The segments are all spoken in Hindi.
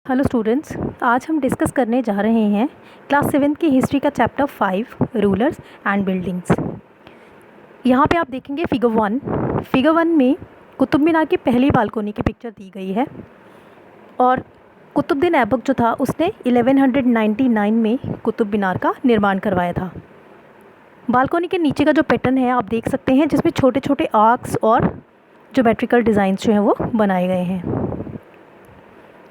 हेलो स्टूडेंट्स, आज हम डिस्कस करने जा रहे हैं क्लास 7 की हिस्ट्री का चैप्टर 5 रूलर्स एंड बिल्डिंग्स। यहाँ पे आप देखेंगे फिगर वन में कुतुब मीनार की पहली बालकोनी की पिक्चर दी गई है और कुतुबुद्दीन ऐबक जो था उसने 1199 में कुतुब मीनार का निर्माण करवाया था। बालकोनी के नीचे का जो पैटर्न है आप देख सकते हैं, जिसमें छोटे छोटे आर्क्स और ज्योमेट्रिकल डिज़ाइंस जो हैं वो बनाए गए हैं।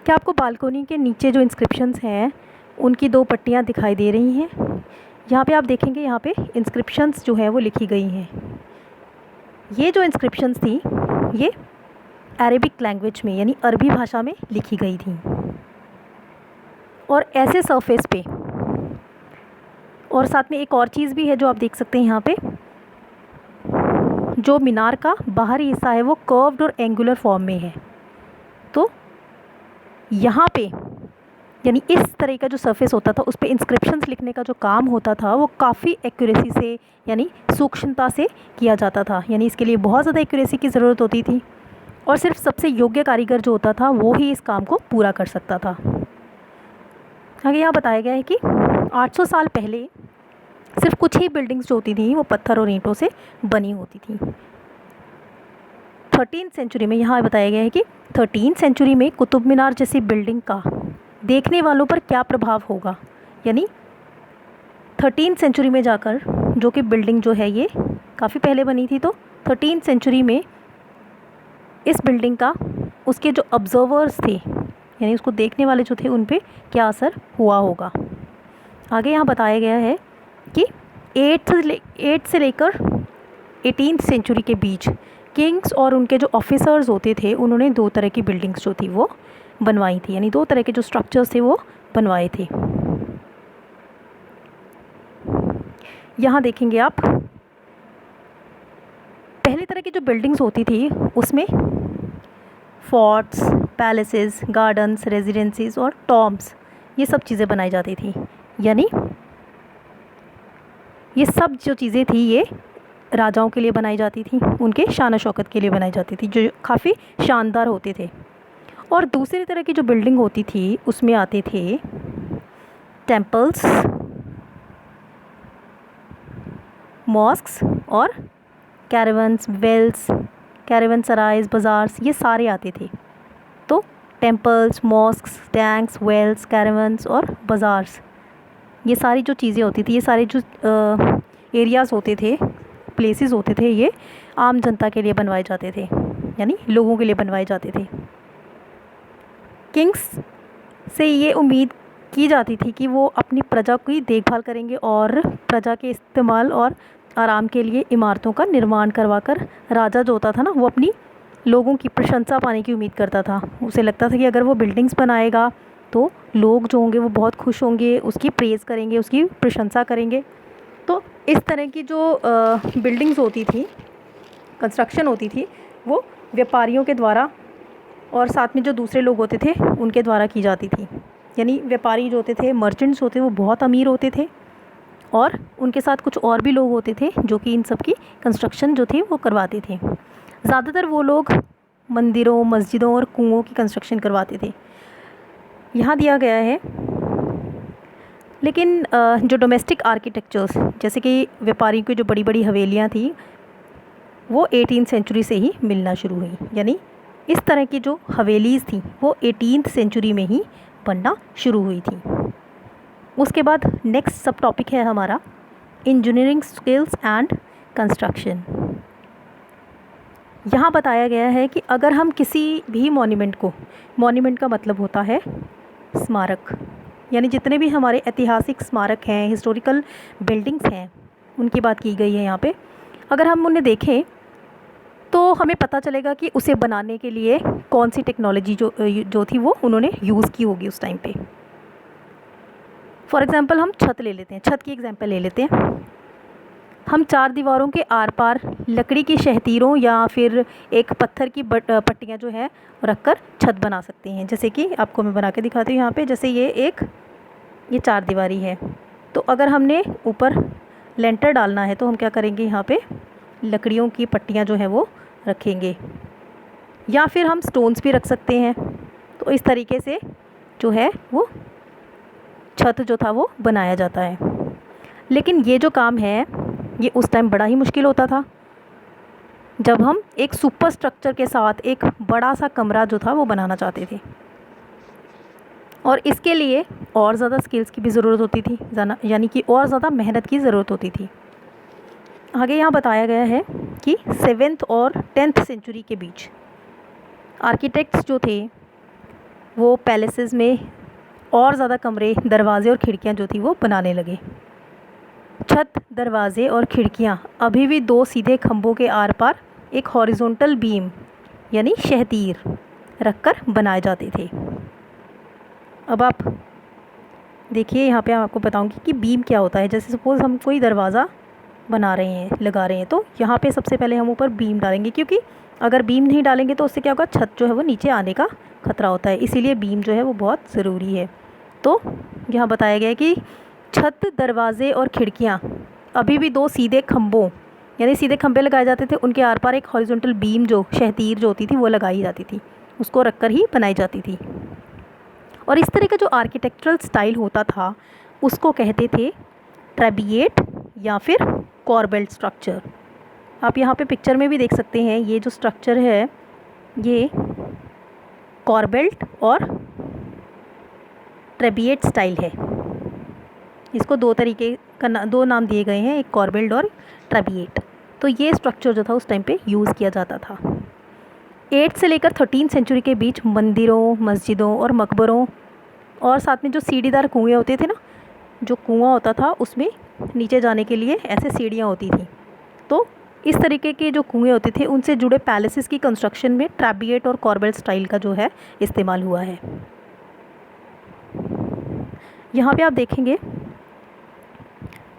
क्या आपको बालकोनी के नीचे जो इंस्क्रिप्शंस हैं उनकी दो पट्टियाँ दिखाई दे रही हैं? यहाँ पे आप देखेंगे, यहाँ पे इंस्क्रिप्शंस जो है वो लिखी गई हैं। ये जो इंस्क्रिप्शंस थी ये अरेबिक लैंग्वेज में यानी अरबी भाषा में लिखी गई थी और ऐसे सरफेस पे, और साथ में एक और चीज़ भी है जो आप देख सकते हैं यहाँ पे, जो मीनार का बाहरी हिस्सा है वो कर्व्ड और एंगुलर फॉर्म में है। तो यहाँ पे यानी इस तरह का जो सरफेस होता था उस पर इंस्क्रिप्शंस लिखने का जो काम होता था वो काफ़ी एक्यूरेसी से यानी सूक्ष्मता से किया जाता था। यानी इसके लिए बहुत ज़्यादा एक्यूरेसी की ज़रूरत होती थी और सिर्फ सबसे योग्य कारीगर जो होता था वो ही इस काम को पूरा कर सकता था। आगे यहाँ बताया गया है कि 800 साल पहले सिर्फ कुछ ही बिल्डिंग्स जो होती थी वो पत्थर और ईंटों से बनी होती थी। 13th सेंचुरी में यहाँ बताया गया है कि 13th सेंचुरी में कुतुब मीनार जैसी बिल्डिंग का देखने वालों पर क्या प्रभाव होगा। यानी 13th सेंचुरी में जाकर जो कि बिल्डिंग जो है ये काफ़ी पहले बनी थी, तो 13th सेंचुरी में इस बिल्डिंग का उसके जो ऑब्जर्वर्स थे यानी उसको देखने वाले जो थे उन पे क्या असर हुआ होगा। आगे यहाँ बताया गया है कि 8th से लेकर 18th सेंचुरी के बीच किंग्स और उनके जो ऑफिसर्स होते थे उन्होंने दो तरह की बिल्डिंग्स जो थी वो बनवाई थी, यानी दो तरह के जो स्ट्रक्चर्स थे वो बनवाए थे। यहाँ देखेंगे आप, पहली तरह की जो बिल्डिंग्स होती थी उसमें फोर्ट्स, पैलेसेस, गार्डन्स, रेजिडेंसीज और टॉम्ब्स ये सब चीज़ें बनाई जाती थी। यानी ये सब जो चीज़ें थी ये राजाओं के लिए बनाई जाती थी, उनके शान शौकत के लिए बनाई जाती थी, जो काफ़ी शानदार होते थे। और दूसरी तरह की जो बिल्डिंग होती थी उसमें आते थे टेम्पल्स, मॉस्क्स और कैरावन्स, वेल्स, कैरावनसराइज, बाज़ार्स, ये सारे आते थे। तो टेम्पल्स, मॉस्क्स, टैंक्स, वेल्स, कैरावन्स और बाज़ार्स, ये सारी जो चीज़ें होती थी, ये सारे जो एरियाज़ होते थे, प्लेसेस होते थे, ये आम जनता के लिए बनवाए जाते थे, यानी लोगों के लिए बनवाए जाते थे। किंग्स से ये उम्मीद की जाती थी कि वो अपनी प्रजा की देखभाल करेंगे और प्रजा के इस्तेमाल और आराम के लिए इमारतों का निर्माण करवाकर राजा जो होता था ना वो अपनी लोगों की प्रशंसा पाने की उम्मीद करता था। उसे लगता था कि अगर वो बिल्डिंग्स बनाएगा तो लोग जो होंगे वो बहुत खुश होंगे, उसकी प्रेज़ करेंगे, उसकी प्रशंसा करेंगे। तो इस तरह की जो बिल्डिंग्स होती थी, कंस्ट्रक्शन होती थी, वो व्यापारियों के द्वारा और साथ में जो दूसरे लोग होते थे उनके द्वारा की जाती थी। यानी व्यापारी जो होते थे, मर्चेंट्स होते, वो बहुत अमीर होते थे और उनके साथ कुछ और भी लोग होते थे जो कि इन सब की कंस्ट्रक्शन जो थी वो करवाते थे। ज़्यादातर वो लोग मंदिरों, मस्जिदों और कुओं की कंस्ट्रक्शन करवाते थे। यहाँ दिया गया है, लेकिन जो डोमेस्टिक आर्किटेक्चर्स जैसे कि व्यापारियों की जो बड़ी बड़ी हवेलियाँ थी वो 18th सेंचुरी से ही मिलना शुरू हुई। यानी इस तरह की जो हवेलीज़ थी वो 18th सेंचुरी में ही बनना शुरू हुई थी। उसके बाद नेक्स्ट सब टॉपिक है हमारा इंजीनियरिंग स्किल्स एंड कंस्ट्रक्शन। यहाँ बताया गया है कि अगर हम किसी भी मॉन्यूमेंट का मतलब होता है स्मारक, यानी जितने भी हमारे ऐतिहासिक स्मारक हैं, हिस्टोरिकल बिल्डिंग्स हैं, उनकी बात की गई है यहाँ पे। अगर हम उन्हें देखें तो हमें पता चलेगा कि उसे बनाने के लिए कौन सी टेक्नोलॉजी जो थी वो उन्होंने यूज़ की होगी उस टाइम पे। फॉर एग्ज़ाम्पल हम छत ले लेते हैं, छत की एग्ज़ाम्पल ले लेते हैं। हम चार दीवारों के आर पार लकड़ी की शहतीरों या फिर एक पत्थर की पट्टियाँ जो है रखकर छत बना सकते हैं। जैसे कि आपको मैं बना के दिखाती हूँ यहाँ पे, जैसे ये चार दीवारी है, तो अगर हमने ऊपर लेंटर डालना है तो हम क्या करेंगे, यहाँ पे लकड़ियों की पट्टियाँ जो है वो रखेंगे, या फिर हम स्टोन्स भी रख सकते हैं। तो इस तरीके से जो है वो छत जो था वो बनाया जाता है। लेकिन ये जो काम है ये उस टाइम बड़ा ही मुश्किल होता था जब हम एक सुपर स्ट्रक्चर के साथ एक बड़ा सा कमरा जो था वो बनाना चाहते थे, और इसके लिए और ज़्यादा स्किल्स की भी ज़रूरत होती थी, यानी कि और ज़्यादा मेहनत की ज़रूरत होती थी। आगे यहाँ बताया गया है कि 7th और 10th सेंचुरी के बीच आर्किटेक्ट्स जो थे वो पैलेसेस में और ज़्यादा कमरे, दरवाजे और खिड़कियाँ जो थी वो बनाने लगे। छत, दरवाजे और खिड़कियाँ अभी भी 2 सीधे खंभों के आर पार एक हॉरिजॉन्टल बीम यानी शहतीर रखकर बनाए जाते थे। अब आप देखिए, यहाँ पे मैं आपको बताऊंगी कि बीम क्या होता है। जैसे सपोज़ हम कोई दरवाज़ा बना रहे हैं, लगा रहे हैं, तो यहाँ पे सबसे पहले हम ऊपर बीम डालेंगे, क्योंकि अगर बीम नहीं डालेंगे तो उससे क्या होगा, छत जो है वो नीचे आने का खतरा होता है। इसीलिए बीम जो है वो बहुत ज़रूरी है। तो यहाँ बताया गया है कि छत, दरवाजे और खिड़कियाँ अभी भी 2 सीधे खंभों यानी सीधे खंभे लगाए जाते थे, उनके आर पार एक हॉरिजॉन्टल बीम जो शहतीर जो होती थी वो लगाई जाती थी, उसको रखकर ही बनाई जाती थी। और इस तरह का जो आर्किटेक्चरल स्टाइल होता था उसको कहते थे ट्रेबिएट या फिर कॉर्बेल्ट स्ट्रक्चर। आप यहाँ पे पिक्चर में भी देख सकते हैं, ये जो स्ट्रक्चर है ये कॉर्बेल्ट और ट्रेबिएट स्टाइल है। इसको 2 तरीके का 2 नाम दिए गए हैं, एक कॉर्बेल्ट और ट्रेबिएट। तो ये स्ट्रक्चर जो था उस टाइम पे यूज़ किया जाता था। 8 से लेकर 13 सेंचुरी के बीच मंदिरों, मस्जिदों और मकबरों और साथ में जो सीढ़ीदार कुएँ होते थे ना, जो कुआं होता था उसमें नीचे जाने के लिए ऐसे सीढ़ियाँ होती थी, तो इस तरीके के जो कुएँ होते थे उनसे जुड़े पैलेसेस की कंस्ट्रक्शन में ट्रेबिएट और कॉर्बेल्ट स्टाइल का जो है इस्तेमाल हुआ है। यहाँ पे आप देखेंगे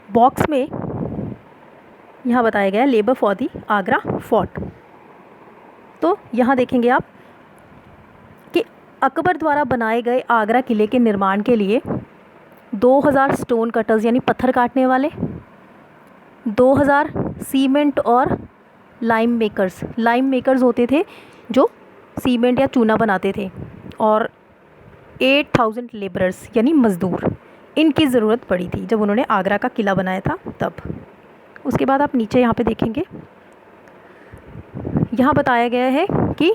बॉक्स में यहाँ बताया गया है labour for the Agra fort. तो यहाँ देखेंगे आप कि अकबर द्वारा बनाए गए आगरा किले के निर्माण के लिए 2000 स्टोन कटर्स यानी पत्थर काटने वाले, 2000 सीमेंट और लाइम मेकर्स होते थे जो सीमेंट या चूना बनाते थे, और 8000 लेबरर्स यानी मज़दूर, इनकी ज़रूरत पड़ी थी जब उन्होंने आगरा का किला बनाया था तब। उसके बाद आप नीचे यहाँ पे देखेंगे, यहाँ बताया गया है कि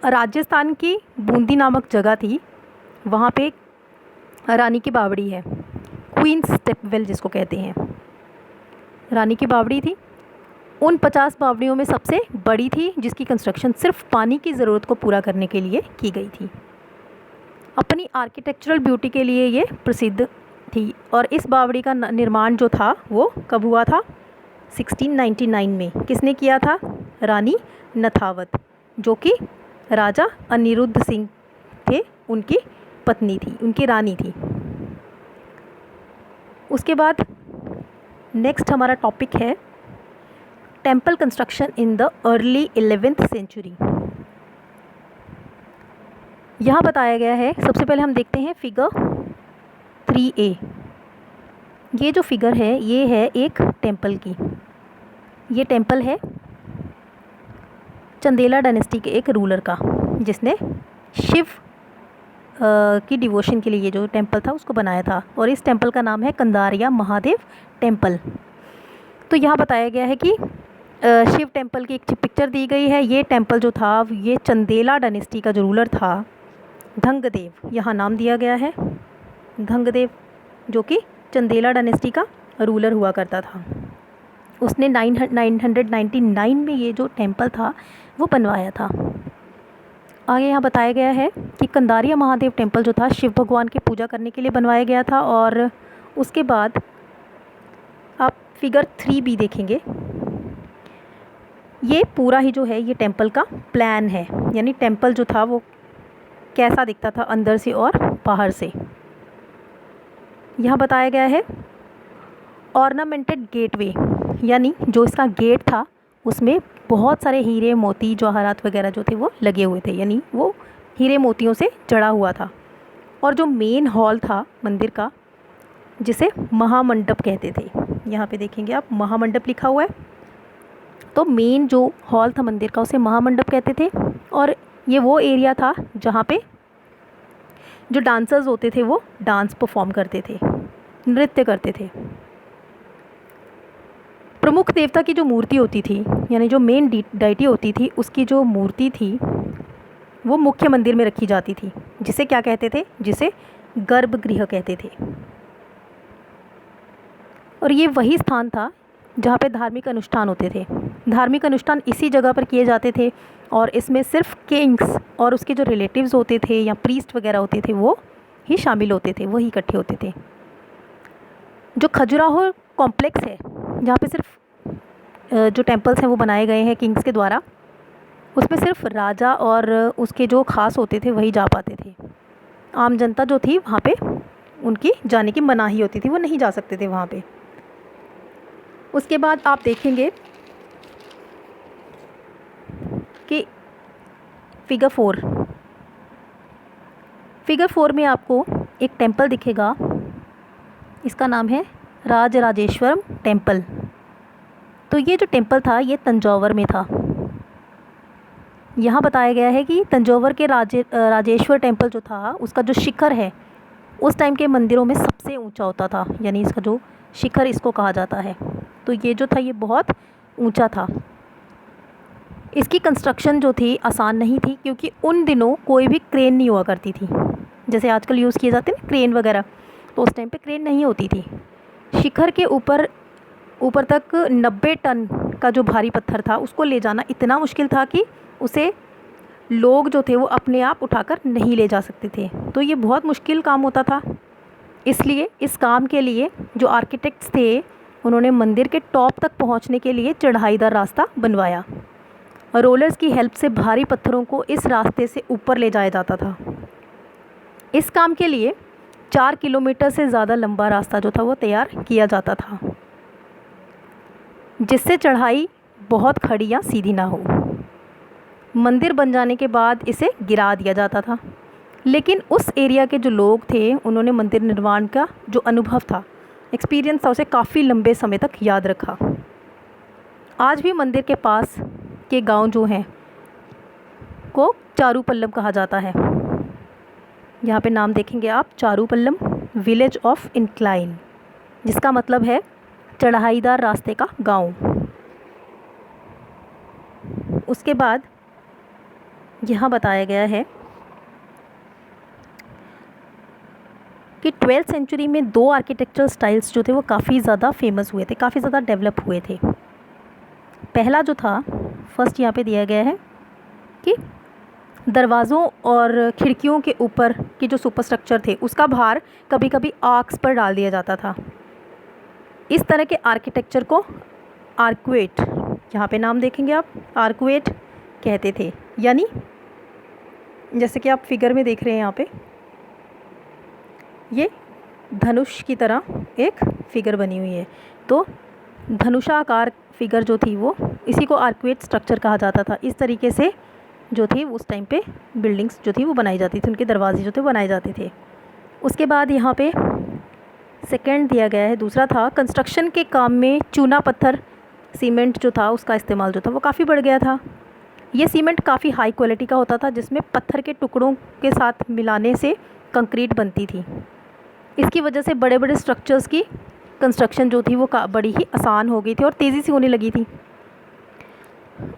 राजस्थान की बूंदी नामक जगह थी, वहाँ पे रानी की बावड़ी है, क्वींस स्टेपवेल जिसको कहते हैं। रानी की बावड़ी थी, उन 50 बावड़ियों में सबसे बड़ी थी जिसकी कंस्ट्रक्शन सिर्फ पानी की ज़रूरत को पूरा करने के लिए की गई थी। अपनी आर्किटेक्चरल ब्यूटी के लिए ये प्रसिद्ध थी, और इस बावड़ी का निर्माण जो था वो कब हुआ था, 1699 में। किसने किया था, रानी नथावत, जो कि राजा अनिरुद्ध सिंह थे, उनकी पत्नी थी, उनकी रानी थी। उसके बाद नेक्स्ट हमारा टॉपिक है temple construction in the early 11th century. यहाँ बताया गया है, सबसे पहले हम देखते हैं फिगर 3A। ये जो फिगर है ये है एक टेम्पल की। ये टेम्पल है चंदेला डायनेस्टी के एक रूलर का, जिसने शिव की डिवोशन के लिए ये जो टेम्पल था उसको बनाया था, और इस टेम्पल का नाम है कंदारिया महादेव टेम्पल। तो यहाँ बताया गया है कि शिव टेम्पल की एक पिक्चर दी गई है। ये टेम्पल जो था ये चंदेला डायनेस्टी का जो रूलर था धंगदेव, यहाँ नाम दिया गया है धंगदेव, जो कि चंदेला डायनेस्टी का रूलर हुआ करता था। उसने 999 में ये जो टेम्पल था वो बनवाया था। आगे यहाँ बताया गया है कि कंदारिया महादेव टेम्पल जो था शिव भगवान की पूजा करने के लिए बनवाया गया था। और उसके बाद आप फिगर 3B देखेंगे, ये पूरा ही जो है ये टेम्पल का प्लान है, यानी टेम्पल जो था वो कैसा दिखता था अंदर से और बाहर से। यहाँ बताया गया है ऑर्नामेंटेड गेटवे, यानी जो इसका गेट था उसमें बहुत सारे हीरे मोती जवाहरात वगैरह जो थे वो लगे हुए थे, यानी वो हीरे मोतियों से जड़ा हुआ था। और जो मेन हॉल था मंदिर का, जिसे महामंडप कहते थे, यहाँ पे देखेंगे आप महामंडप लिखा हुआ है, तो मेन जो हॉल था मंदिर का उसे महामंडप कहते थे। और ये वो एरिया था जहाँ पे जो डांसर्स होते थे वो डांस परफॉर्म करते थे, नृत्य करते थे। प्रमुख देवता की जो मूर्ति होती थी, यानी जो मेन डाइटी होती थी, उसकी जो मूर्ति थी वो मुख्य मंदिर में रखी जाती थी, जिसे क्या कहते थे, जिसे गर्भगृह कहते थे। और ये वही स्थान था जहाँ पे धार्मिक अनुष्ठान होते थे। धार्मिक अनुष्ठान इसी जगह पर किए जाते थे और इसमें सिर्फ किंग्स और उसके जो रिलेटिव्स होते थे या प्रीस्ट वगैरह होते थे वो ही शामिल होते थे, वही इकट्ठे होते थे। जो खजुराहो कॉम्प्लेक्स है, जहाँ पे सिर्फ जो टेम्पल्स हैं वो बनाए गए हैं किंग्स के द्वारा, उसमें सिर्फ राजा और उसके जो खास होते थे वही जा पाते थे। आम जनता जो थी वहाँ पे उनकी जाने की मनाही होती थी, वो नहीं जा सकते थे वहाँ पे। उसके बाद आप देखेंगे कि फिगर 4 में आपको एक टेंपल दिखेगा, इसका नाम है राजराजेश्वरम टेंपल। तो ये जो टेंपल था ये तंजौर में था। यहाँ बताया गया है कि तंजौर के राजेश्वर टेंपल जो था उसका जो शिखर है उस टाइम के मंदिरों में सबसे ऊंचा होता था, यानी इसका जो शिखर इसको कहा जाता है। तो ये जो था ये बहुत ऊंचा था। इसकी कंस्ट्रक्शन जो थी आसान नहीं थी, क्योंकि उन दिनों कोई भी क्रेन नहीं हुआ करती थी, जैसे आजकल यूज़ किए जाते हैं क्रेन वगैरह, तो उस टाइम पे क्रेन नहीं होती थी। शिखर के ऊपर तक 90 टन का जो भारी पत्थर था उसको ले जाना इतना मुश्किल था कि उसे लोग जो थे वो अपने आप उठाकर नहीं ले जा सकते थे। तो ये बहुत मुश्किल काम होता था। इसलिए इस काम के लिए जो आर्किटेक्ट्स थे उन्होंने मंदिर के टॉप तक पहुंचने के लिए चढ़ाईदार रास्ता बनवाया। रोलर्स की हेल्प से भारी पत्थरों को इस रास्ते से ऊपर ले जाया जाता था। इस काम के लिए 4 किलोमीटर से ज़्यादा लंबा रास्ता जो था वो तैयार किया जाता था, जिससे चढ़ाई बहुत खड़ी या सीधी ना हो। मंदिर बन जाने के बाद इसे गिरा दिया जाता था, लेकिन उस एरिया के जो लोग थे उन्होंने मंदिर निर्माण का जो अनुभव था, एक्सपीरियंस था, उसे काफ़ी लंबे समय तक याद रखा। आज भी मंदिर के पास के गांव जो हैं को चारूपल्लम कहा जाता है। यहाँ पे नाम देखेंगे आप, चारूपल्लम विलेज ऑफ इंक्लाइन, जिसका मतलब है चढ़ाईदार रास्ते का गांव। उसके बाद यहाँ बताया गया है कि 12th सेंचुरी में 2 आर्किटेक्चरल स्टाइल्स जो थे वो काफ़ी ज़्यादा फेमस हुए थे, काफ़ी ज़्यादा डेवलप हुए थे। पहला जो था, फर्स्ट यहाँ पे दिया गया है कि दरवाज़ों और खिड़कियों के ऊपर की जो सुपरस्ट्रक्चर थे उसका भार कभी कभी आर्क्स पर डाल दिया जाता था। इस तरह के आर्किटेक्चर को आर्क्वेट, यहाँ पे नाम देखेंगे आप, आर्क्वेट कहते थे। यानी जैसे कि आप फिगर में देख रहे हैं यहाँ पे, ये धनुष की तरह एक फिगर बनी हुई है। तो धनुषाकार फिगर जो थी वो इसी को आर्क्वेट स्ट्रक्चर कहा जाता था। इस तरीके से जो थी उस टाइम पे बिल्डिंग्स जो थी वो बनाई जाती थी, उनके दरवाजे जो थे बनाए जाते थे। उसके बाद यहाँ पे सेकंड दिया गया है, दूसरा था कंस्ट्रक्शन के काम में चूना पत्थर सीमेंट जो था उसका इस्तेमाल जो था वो काफ़ी बढ़ गया था। ये सीमेंट काफ़ी हाई क्वालिटी का होता था, जिसमें पत्थर के टुकड़ों के साथ मिलाने से कंक्रीट बनती थी। इसकी वजह से बड़े बड़े स्ट्रक्चर्स की कंस्ट्रक्शन जो थी वो बड़ी ही आसान हो गई थी और तेज़ी से होने लगी थी।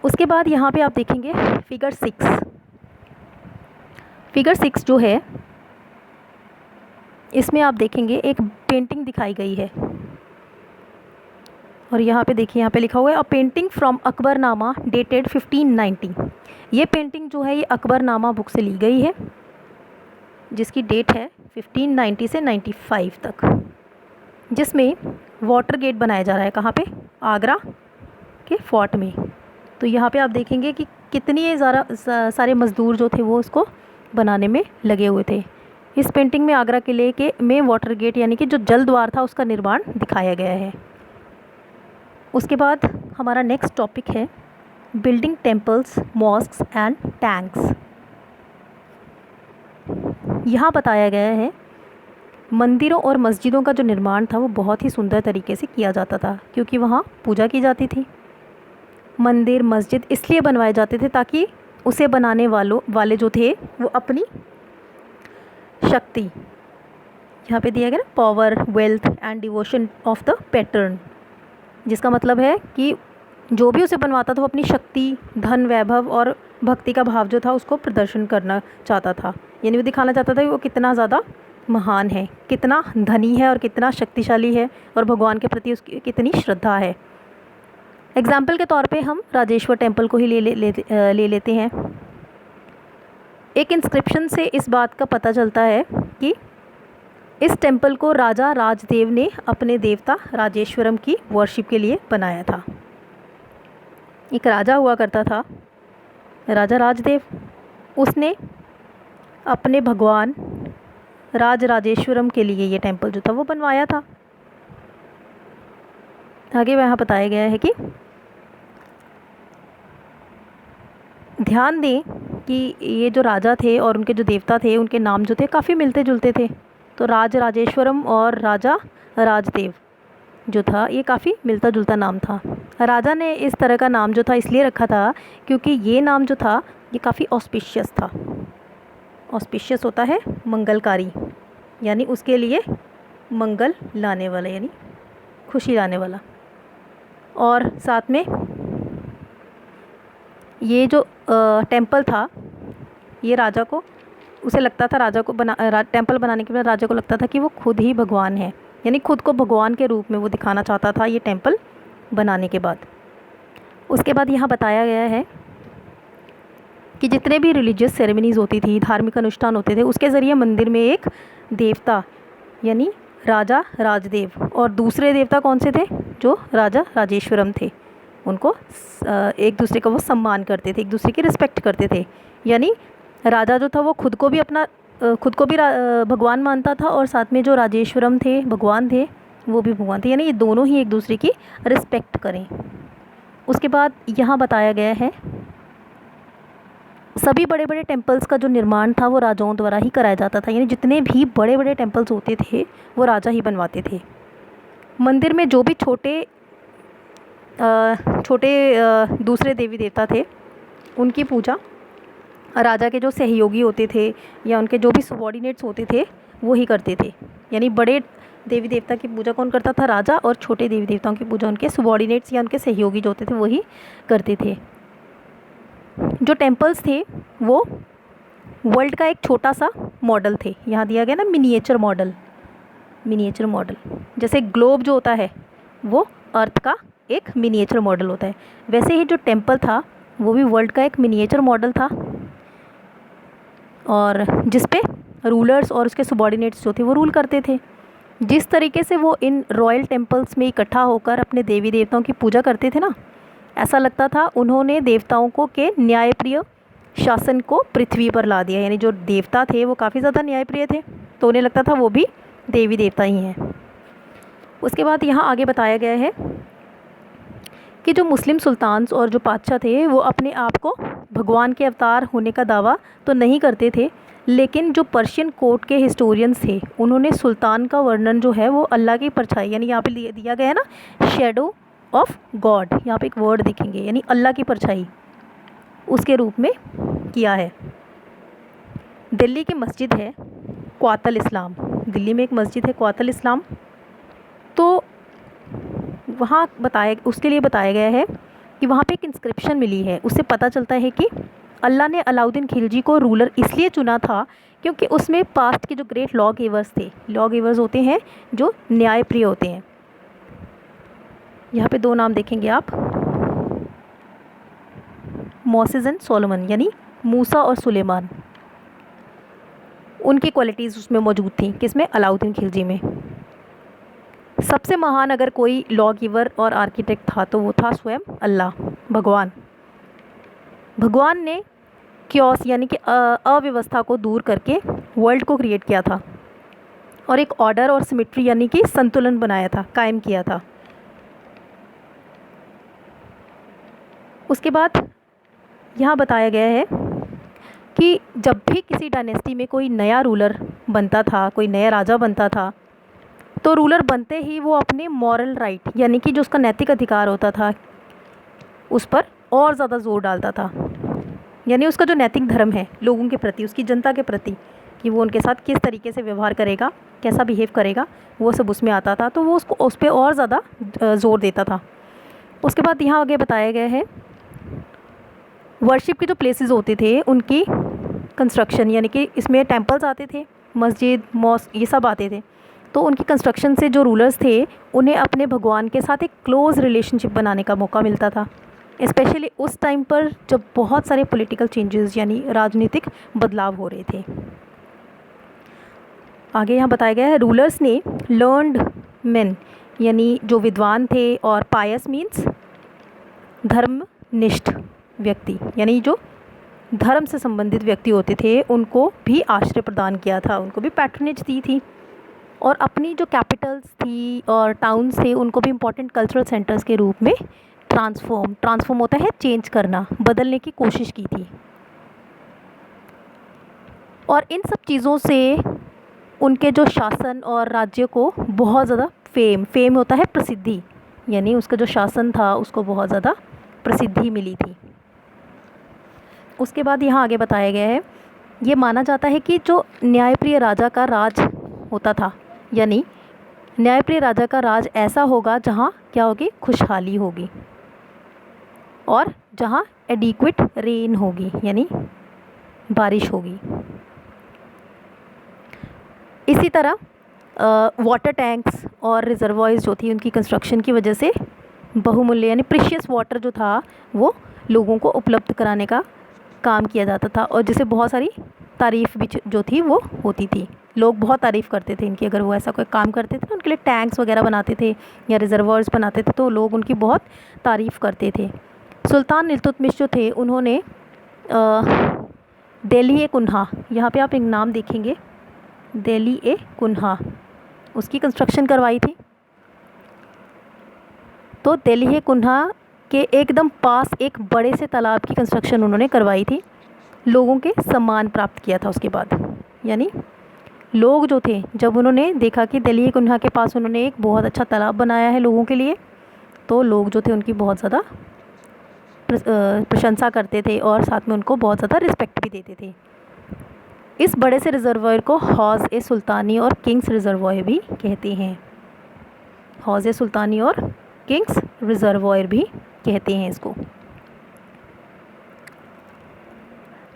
उसके बाद यहाँ पे आप देखेंगे फिगर 6 जो है, इसमें आप देखेंगे एक पेंटिंग दिखाई गई है और यहाँ पे देखिए, यहाँ पे लिखा हुआ है अ पेंटिंग फ्रॉम अकबरनामा डेटेड 1590। ये पेंटिंग जो है ये अकबरनामा बुक से ली गई है, जिसकी डेट है 1590 से 95 तक, जिसमें वाटर गेट बनाया जा रहा है। कहाँ पे? आगरा के फोर्ट में। तो यहाँ पे आप देखेंगे कि कितनी सारे मज़दूर जो थे वो उसको बनाने में लगे हुए थे। इस पेंटिंग में आगरा किले के में वाटर गेट यानी कि जो जल द्वार था उसका निर्माण दिखाया गया है। उसके बाद हमारा नेक्स्ट टॉपिक है building temples, mosques and tanks. यहाँ बताया गया है मंदिरों और मस्जिदों का जो निर्माण था वो बहुत ही सुंदर तरीके से किया जाता था, क्योंकि वहाँ पूजा की जाती थी। मंदिर मस्जिद इसलिए बनवाए जाते थे ताकि उसे बनाने वाले जो थे वो अपनी शक्ति, यहाँ पे दिया गया ना power, wealth and devotion of the pattern, जिसका मतलब है कि जो भी उसे बनवाता था वो अपनी शक्ति, धन, वैभव और भक्ति का भाव जो था उसको प्रदर्शन करना चाहता था। यानी वो दिखाना चाहता था कि वो कितना ज़्यादा महान है, कितना धनी है और कितना शक्तिशाली है, और भगवान के प्रति उसकी कितनी श्रद्धा है। एग्जाम्पल के तौर पे हम राजेश्वर टेम्पल को ही ले लेते हैं। एक इंस्क्रिप्शन से इस बात का पता चलता है कि इस टेम्पल को राजा राजदेव ने अपने देवता राजेश्वरम की वर्शिप के लिए बनाया था। एक राजा हुआ करता था, राजा राजदेव, उसने अपने भगवान राजेश्वरम के लिए ये टेम्पल जो था वो बनवाया था। आगे वहाँ बताया गया है कि ध्यान दें कि ये जो राजा थे और उनके जो देवता थे उनके नाम जो थे काफ़ी मिलते जुलते थे। तो राजेश्वरम और राजा राजदेव जो था ये काफ़ी मिलता जुलता नाम था। राजा ने इस तरह का नाम जो था इसलिए रखा था क्योंकि ये नाम जो था ये काफ़ी ऑस्पिशियस था। ऑस्पिशियस होता है मंगलकारी, यानी उसके लिए मंगल लाने वाला, यानी खुशी लाने वाला। और साथ में ये जो टेम्पल था ये राजा को, उसे लगता था राजा को टेम्पल बनाने के बाद राजा को लगता था कि वो खुद ही भगवान है, यानी खुद को भगवान के रूप में वो दिखाना चाहता था ये टेम्पल बनाने के बाद। उसके बाद यहाँ बताया गया है कि जितने भी रिलीजियस सेरेमनीज़ होती थी, धार्मिक अनुष्ठान होते थे, उसके ज़रिए मंदिर में एक देवता यानी राजा राजदेव और दूसरे देवता कौन से थे, जो राजा राजेश्वरम थे, उनको एक दूसरे का वो सम्मान करते थे, एक दूसरे की रिस्पेक्ट करते थे। यानी राजा जो था वो खुद को भी भगवान मानता था, और साथ में जो राजेश्वरम थे भगवान थे वो भी भगवान थे, यानी ये दोनों ही एक दूसरे की रिस्पेक्ट करें। उसके बाद यहाँ बताया गया है सभी बड़े बड़े टेम्पल्स का जो निर्माण था वो राजाओं द्वारा ही कराया जाता था, यानी जितने भी बड़े बड़े टेम्पल्स होते थे वो राजा ही बनवाते थे। मंदिर में जो भी छोटे दूसरे देवी देवता थे उनकी पूजा राजा के जो सहयोगी होते थे या उनके जो भी सबॉर्डिनेट्स होते थे वो ही करते थे। यानी बड़े देवी देवता की पूजा कौन करता था, राजा, और छोटे देवी देवताओं की पूजा उनके सबॉर्डिनेट्स या उनके सहयोगी जो होते थे वही करते थे। जो टेम्पल्स थे वो वर्ल्ड का एक छोटा सा मॉडल थे। यहाँ दिया गया ना मिनिएचर मॉडल, जैसे ग्लोब जो होता है वो अर्थ का एक मिनिएचर मॉडल होता है, वैसे ही जो टेम्पल था वो भी वर्ल्ड का एक मिनिएचर मॉडल था, और जिस पे रूलर्स और उसके सबॉर्डिनेट्स जो थे वो रूल करते थे। जिस तरीके से वो इन रॉयल टेम्पल्स में इकट्ठा होकर अपने देवी देवताओं की पूजा करते थे ना, ऐसा लगता था उन्होंने देवताओं को के न्यायप्रिय शासन को पृथ्वी पर ला दिया। यानी जो देवता थे वो काफ़ी ज़्यादा न्यायप्रिय थे, तो उन्हें लगता था वो भी देवी देवता ही हैं। उसके बाद यहाँ आगे बताया गया है कि जो मुस्लिम सुल्तान्स और जो बादशाह थे वो अपने आप को भगवान के अवतार होने का दावा तो नहीं करते थे, लेकिन जो पर्शियन कोर्ट के हिस्टोरियंस थे उन्होंने सुल्तान का वर्णन जो है वो अल्लाह की परछाई, यानी यहाँ पे दिया गया है ना शेडो ऑफ गॉड, यहाँ पे एक वर्ड दिखेंगे, यानी अल्लाह की परछाई, उसके रूप में किया है। दिल्ली की मस्जिद है क्वातल इस्लाम, दिल्ली में एक मस्जिद है क्वातल इस्लाम, तो वहाँ उसके लिए बताया गया है कि वहाँ पे एक इंस्क्रिप्शन मिली है। उससे पता चलता है कि अल्लाह ने अलाउद्दीन खिलजी को रूलर इसलिए चुना था क्योंकि उसमें पास्ट के जो ग्रेट लॉ गिवर्स थे, लॉ गिवर्स होते हैं जो न्यायप्रिय होते हैं। यहाँ पे दो नाम देखेंगे आप, मोसेस एंड सोलोमन, यानी मूसा और सुलेमान, उनकी क्वालिटीज़ उसमें मौजूद थी। किसमें? अलाउद्दीन खिलजी में। सबसे महान अगर कोई लॉ गिवर और आर्किटेक्ट था तो वो था स्वयं अल्लाह, भगवान ने क्योस यानी कि अव्यवस्था को दूर करके वर्ल्ड को क्रिएट किया था और एक ऑर्डर और सिमेट्री यानी कि संतुलन बनाया था, कायम किया था। उसके बाद यहाँ बताया गया है कि जब भी किसी डायनेस्टी में कोई नया रूलर बनता था, कोई नया राजा बनता था, तो रूलर बनते ही वो अपने मॉरल राइट यानी कि जो उसका नैतिक अधिकार होता था उस पर और ज़्यादा जोर डालता था। यानी उसका जो नैतिक धर्म है लोगों के प्रति, उसकी जनता के प्रति, कि वो उनके साथ किस तरीके से व्यवहार करेगा, कैसा बिहेव करेगा, वो सब उसमें आता था, तो वो उसको उस पर और ज़्यादा ज़ोर देता था। उसके बाद यहाँ आगे बताया गया है वर्शिप के जो प्लेसेस होते थे उनकी कंस्ट्रक्शन, यानी कि इसमें टेंपल्स आते थे, मस्जिद, मॉस्क, ये सब आते थे। तो उनकी कंस्ट्रक्शन से जो रूलर्स थे उन्हें अपने भगवान के साथ एक क्लोज़ रिलेशनशिप बनाने का मौका मिलता था, स्पेशली उस टाइम पर जब बहुत सारे पॉलिटिकल चेंजेस यानी राजनीतिक बदलाव हो रहे थे। आगे यहाँ बताया गया है रूलर्स ने लर्नड मेन, यानी जो विद्वान थे, और पायस मीन्स धर्मनिष्ठ व्यक्ति, यानी जो धर्म से संबंधित व्यक्ति होते थे, उनको भी आश्रय प्रदान किया था, उनको भी पैट्रनेज दी थी। और अपनी जो कैपिटल्स थी और टाउन्स थे उनको भी इम्पोर्टेंट कल्चरल सेंटर्स के रूप में ट्रांसफॉर्म होता है चेंज करना, बदलने की कोशिश की थी। और इन सब चीज़ों से उनके जो शासन और राज्य को बहुत ज़्यादा फेम होता है प्रसिद्धि, यानी उसका जो शासन था उसको बहुत ज़्यादा प्रसिद्धि मिली थी। उसके बाद यहाँ आगे बताया गया है ये माना जाता है कि जो न्यायप्रिय राजा का राज होता था, यानी न्यायप्रिय राजा का राज ऐसा होगा जहाँ क्या होगी, खुशहाली होगी, और जहाँ एडिक्वेट रेन होगी, यानी बारिश होगी। इसी तरह वाटर टैंक्स और रिजर्वॉयर्स जो थी उनकी कंस्ट्रक्शन की वजह से बहुमूल्य यानी प्रीशियस वाटर जो था वो लोगों को उपलब्ध कराने का काम किया जाता था, और जिसे बहुत सारी तारीफ़ भी जो थी वो होती थी। लोग बहुत तारीफ़ करते थे इनकी, अगर वो ऐसा कोई काम करते थे ना, उनके लिए टैंक्स वगैरह बनाते थे या रिजर्वॉयर्स बनाते थे तो लोग उनकी बहुत तारीफ़ करते थे। सुल्तान इल्तुतमिश जो थे उन्होंने दिल्ली ए कुन्हा, यहाँ पे आप एक नाम देखेंगे, दिल्ली ए कुन्हा, उसकी कंस्ट्रक्शन करवाई थी। तो दिल्ली ए कुन्हा के एकदम पास एक बड़े से तालाब की कंस्ट्रक्शन उन्होंने करवाई थी, लोगों के सम्मान प्राप्त किया था उसके बाद। यानी लोग जो थे जब उन्होंने देखा कि दिल्ली ए कुन्हा के पास उन्होंने एक बहुत अच्छा तालाब बनाया है लोगों के लिए, तो लोग जो थे उनकी बहुत ज़्यादा प्रशंसा करते थे और साथ में उनको बहुत ज़्यादा रिस्पेक्ट भी देते थे। इस बड़े से रिजर्वॉयर को हौज़ ए सुल्तानी और किंग्स रिजर्वॉयर भी कहते हैं। हौज़ ए सुल्तानी और किंग्स रिजर्वॉयर भी कहते हैं इसको।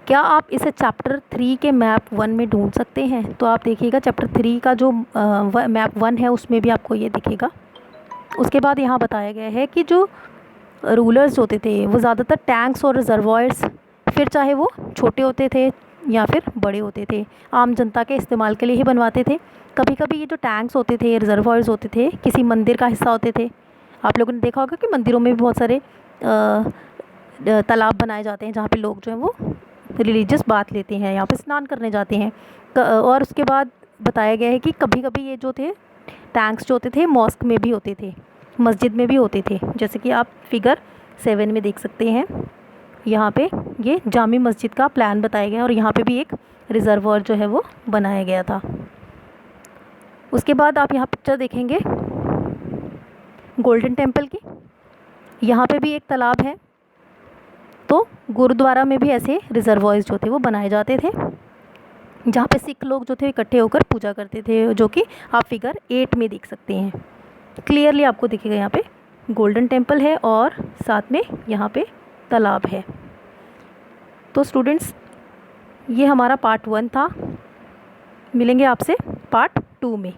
क्या आप इसे चैप्टर 3 के मैप 1 में ढूंढ सकते हैं? तो आप देखिएगा चैप्टर 3 का जो मैप 1 है उसमें भी आपको ये दिखेगा। उसके बाद यहाँ बताया गया है कि जो रूलर्स होते थे वो ज़्यादातर टैंक्स और रिजर्वॉयर्स, फिर चाहे वो छोटे होते थे या फिर बड़े होते थे, आम जनता के इस्तेमाल के लिए ही बनवाते थे। कभी कभी ये जो टैंक्स होते थे, रिजर्वॉयर्स होते थे, किसी मंदिर का हिस्सा होते थे। आप लोगों ने देखा होगा कि मंदिरों में भी बहुत सारे तालाब बनाए जाते हैं जहाँ पे लोग जो हैं वो रिलीजियस बात लेते हैं, यहाँ पे स्नान करने जाते हैं। और उसके बाद बताया गया है कि कभी कभी ये जो थे टैंक्स जो होते थे मॉस्क में भी होते थे, मस्जिद में भी होते थे, जैसे कि आप फिगर 7 में देख सकते हैं। यहाँ पे ये जामी मस्जिद का प्लान बताया गया और यहाँ पे भी एक रिजर्वॉयर जो है वो बनाया गया था। उसके बाद आप यहाँ पिक्चर देखेंगे गोल्डन टेम्पल की, यहाँ पे भी एक तालाब है। तो गुरुद्वारा में भी ऐसे रिजर्वॉयर्स जो थे वो बनाए जाते थे जहाँ पे सिख लोग जो थे इकट्ठे होकर पूजा करते थे, जो कि आप फिगर 8 में देख सकते हैं। क्लियरली आपको दिखेगा यहाँ पे गोल्डन टेम्पल है और साथ में यहाँ पे तालाब है। तो स्टूडेंट्स ये हमारा पार्ट 1 था, मिलेंगे आपसे पार्ट 2 में।